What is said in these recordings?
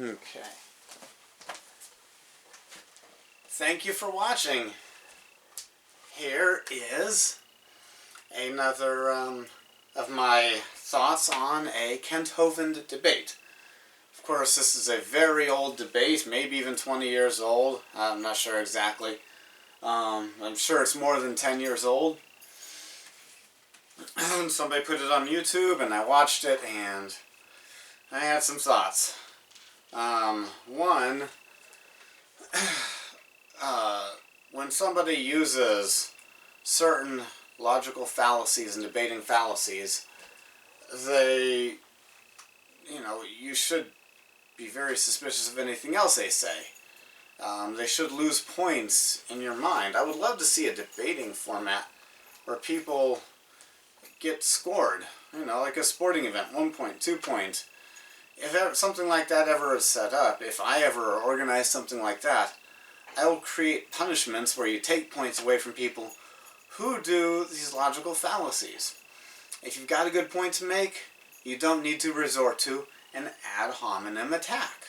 Okay. Thank you for watching. Here is another of my thoughts on a Kent Hovind debate. Of course, this is a very old debate, maybe even 20 years old. I'm not sure exactly. I'm sure it's more than 10 years old. Somebody put it on YouTube and I watched it and I had some thoughts. One, when somebody uses certain logical fallacies and debating fallacies, you should be very suspicious of anything else they say. They should lose points in your mind. I would love to see a debating format where people get scored, like a sporting event, 1 point, 2 points. If something like that ever is set up, if I ever organize something like that, I will create punishments where you take points away from people who do these logical fallacies. If you've got a good point to make, you don't need to resort to an ad hominem attack.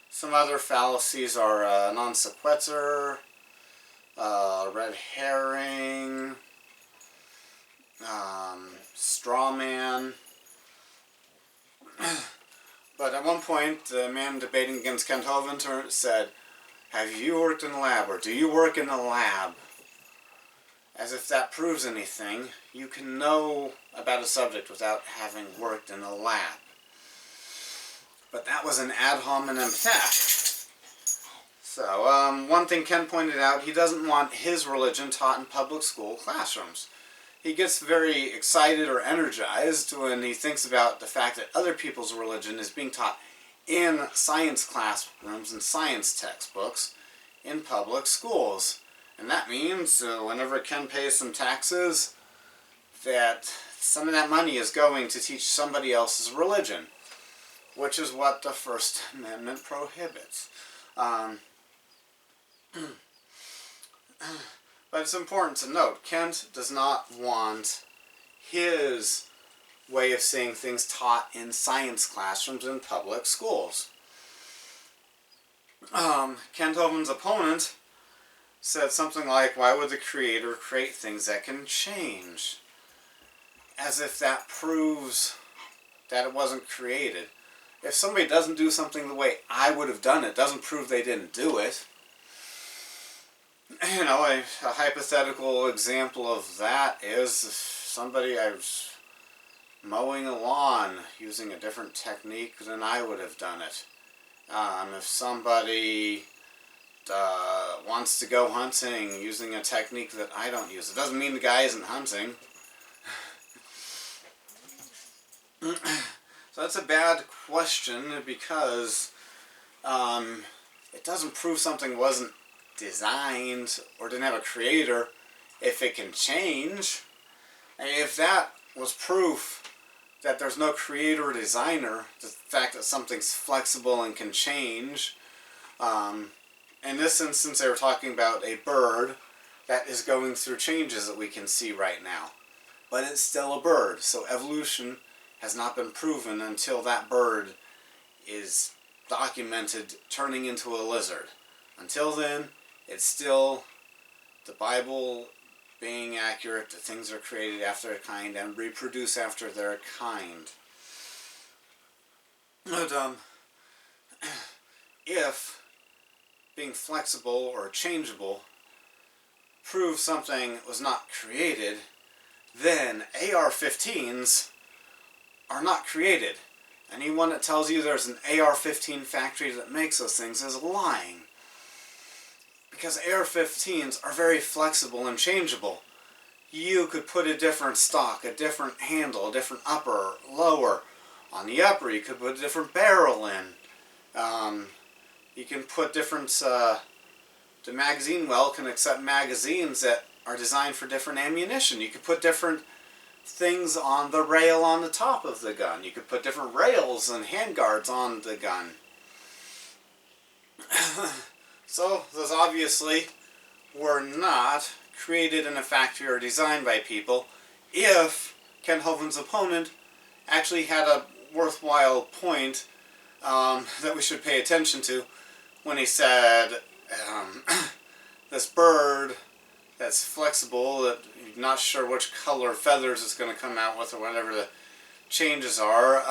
Some other fallacies are non sequitur, red herring, straw man. But at one point, the man debating against Kent Hovind said, "Have you worked in a lab, or do you work in a lab?" As if that proves anything. You can know about a subject without having worked in a lab. But that was an ad hominem attack. So, one thing Ken pointed out, he doesn't want his religion taught in public school classrooms. He gets very excited or energized when he thinks about the fact that other people's religion is being taught in science classrooms and science textbooks in public schools. And that means whenever Ken pays some taxes, that some of that money is going to teach somebody else's religion, which is what the First Amendment prohibits. But it's important to note, Kent does not want his way of seeing things taught in science classrooms in public schools. Kent Hovind's opponent said something like, "Why would the Creator create things that can change?" As if that proves that it wasn't created. If somebody doesn't do something the way I would have done it, doesn't prove they didn't do it. A hypothetical example of that is if somebody, I was mowing a lawn using a different technique than I would have done it. If somebody wants to go hunting using a technique that I don't use, it doesn't mean the guy isn't hunting. So that's a bad question because it doesn't prove something wasn't designed or didn't have a creator if it can change. And if that was proof that there's no creator or designer, the fact that something's flexible and can change, in this instance they were talking about a bird that is going through changes that we can see right now. But it's still a bird, so evolution has not been proven until that bird is documented turning into a lizard. Until then, it's still the Bible being accurate that things are created after their kind and reproduce after their kind. But if being flexible or changeable proves something was not created, then AR-15s are not created. Anyone that tells you there's an AR-15 factory that makes those things is lying. Because AR-15s are very flexible and changeable. You could put a different stock, a different handle, a different upper, lower. On the upper you could put a different barrel in. You can put different, the magazine well can accept magazines that are designed for different ammunition. You could put different things on the rail on the top of the gun. You could put different rails and handguards on the gun. So those obviously were not created in a factory or designed by people if Kent Hovind's opponent actually had a worthwhile point that we should pay attention to when he said this bird that's flexible, that you're not sure which color feathers it's going to come out with or whatever the changes are,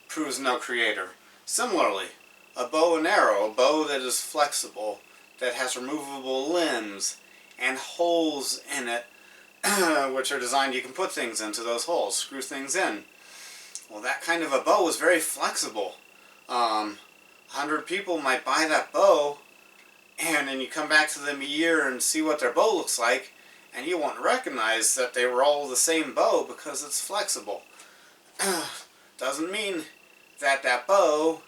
proves no creator. Similarly, a bow and arrow, a bow that is flexible, that has removable limbs and holes in it, which are designed, you can put things into those holes, screw things in. Well, that kind of a bow is very flexible. 100 people might buy that bow, and then you come back to them a year and see what their bow looks like, and you won't recognize that they were all the same bow because it's flexible. Doesn't mean that that bow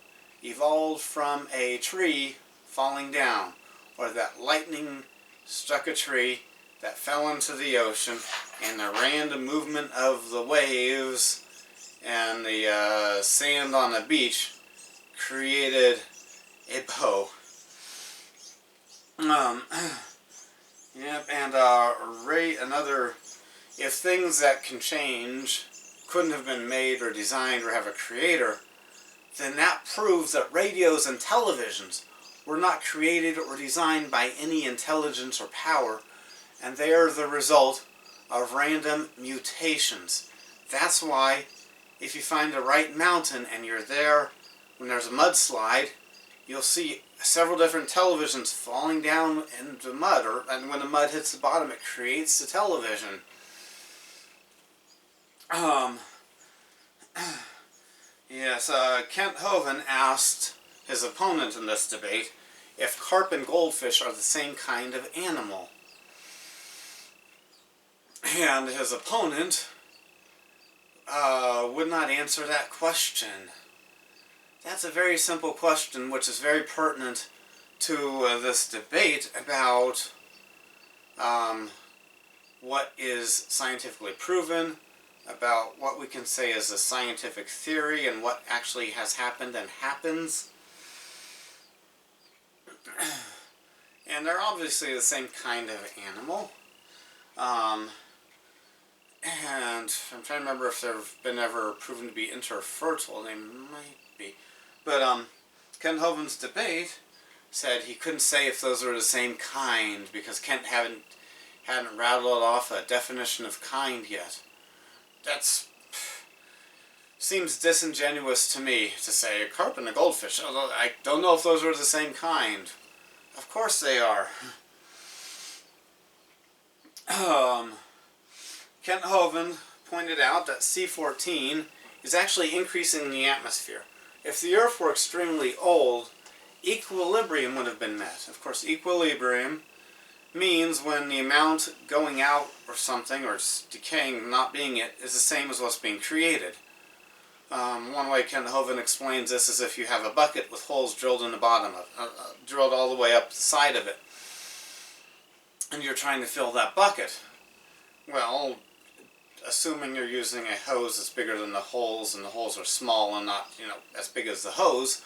evolved from a tree falling down, or that lightning struck a tree that fell into the ocean, and the random movement of the waves and the sand on the beach created a bow. Yep, and if things that can change couldn't have been made or designed or have a creator, then that proves that radios and televisions were not created or designed by any intelligence or power, and they are the result of random mutations. That's why if you find the right mountain and you're there when there's a mudslide, you'll see several different televisions falling down into mud, and when the mud hits the bottom, it creates the television. Yes, Kent Hovind asked his opponent in this debate if carp and goldfish are the same kind of animal. And his opponent would not answer that question. That's a very simple question, which is very pertinent to this debate about what is scientifically proven, about what we can say is a scientific theory, and what actually has happened and happens. And they're obviously the same kind of animal. And I'm trying to remember if they've been ever proven to be interfertile. They might be. But Kent Hovind's debate said he couldn't say if those are the same kind because Kent hadn't rattled off a definition of kind yet. That seems disingenuous to me to say a carp and a goldfish. Although I don't know if those are the same kind. Of course they are. Kent Hovind pointed out that C14 is actually increasing in the atmosphere. If the Earth were extremely old, equilibrium would have been met. Of course, equilibrium means when the amount going out or something, or decaying, not being it, is the same as what's being created. One way Kent Hovind explains this is if you have a bucket with holes drilled in the bottom of drilled all the way up the side of it, and you're trying to fill that bucket. Well, assuming you're using a hose that's bigger than the holes, and the holes are small and not, as big as the hose,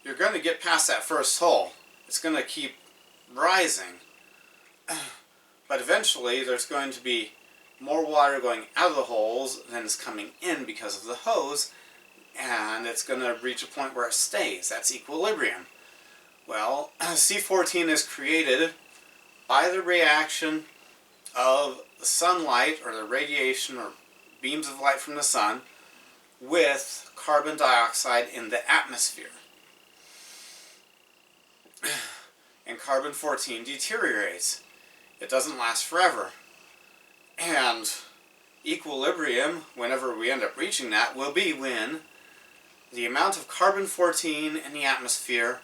you're going to get past that first hole. It's going to keep rising. But eventually there's going to be more water going out of the holes than is coming in because of the hose, and it's going to reach a point where it stays. That's equilibrium. Well, C14 is created by the reaction of the sunlight, or the radiation or beams of light from the sun, with carbon dioxide in the atmosphere. And carbon-14 deteriorates. It doesn't last forever. And equilibrium, whenever we end up reaching that, will be when the amount of carbon-14 in the atmosphere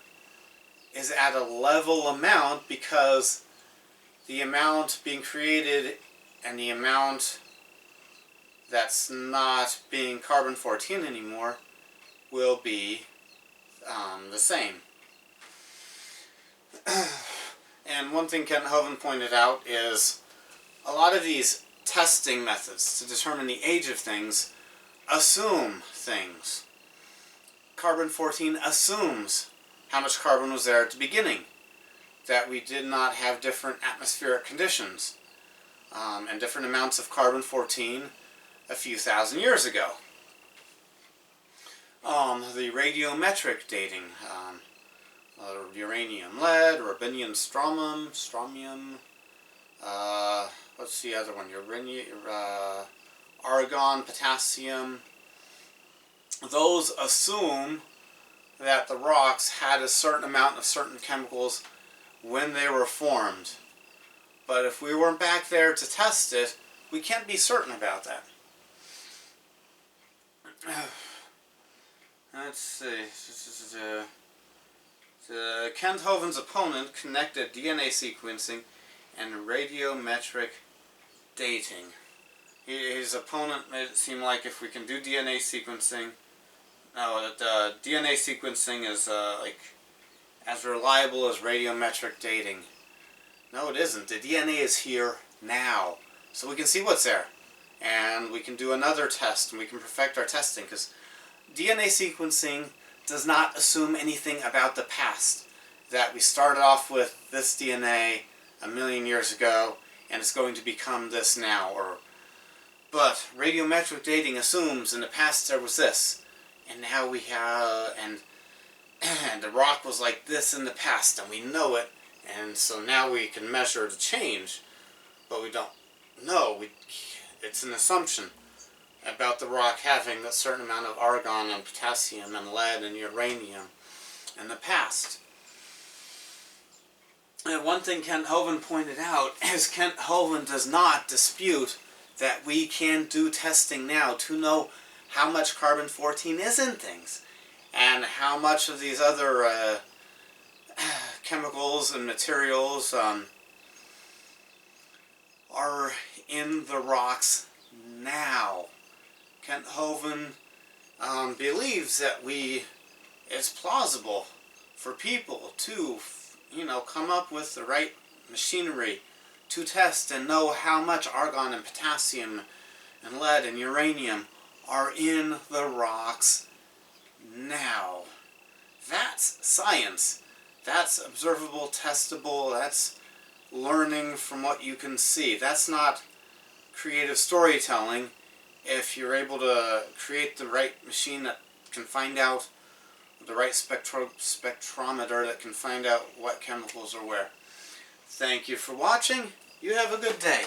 is at a level amount, because the amount being created and the amount that's not being carbon-14 anymore will be the same. And one thing Kent Hovind pointed out is a lot of these testing methods to determine the age of things assume things. Carbon-14 assumes how much carbon was there at the beginning, that we did not have different atmospheric conditions and different amounts of carbon-14 a few thousand years ago. The radiometric dating, uranium, lead, rubidium, strontium, what's the other one? Uranium, argon, potassium. Those assume that the rocks had a certain amount of certain chemicals when they were formed. But if we weren't back there to test it, we can't be certain about that. Let's see. Kent Hovind's opponent connected DNA sequencing and radiometric dating. His opponent made it seem like if we can do DNA sequencing, that DNA sequencing is like as reliable as radiometric dating. No, it isn't. The DNA is here now, so we can see what's there, and we can do another test, and we can perfect our testing, because DNA sequencing does not assume anything about the past, that we started off with this DNA a million years ago, and it's going to become this now, but radiometric dating assumes in the past there was this, and now we have, and the rock was like this in the past, and we know it, and so now we can measure the change, but we don't know. It's an assumption about the rock having a certain amount of argon and potassium and lead and uranium in the past. And one thing Kent Hovind pointed out is Kent Hovind does not dispute that we can do testing now to know how much carbon-14 is in things, and how much of these other chemicals and materials are in the rocks now. Kent Hovind believes that it's plausible for people to, come up with the right machinery to test and know how much argon and potassium and lead and uranium are in the rocks now. That's science. That's observable, testable, that's learning from what you can see. That's not creative storytelling if you're able to create the right machine that can find out, the right spectrometer that can find out what chemicals are where. Thank you for watching. You have a good day.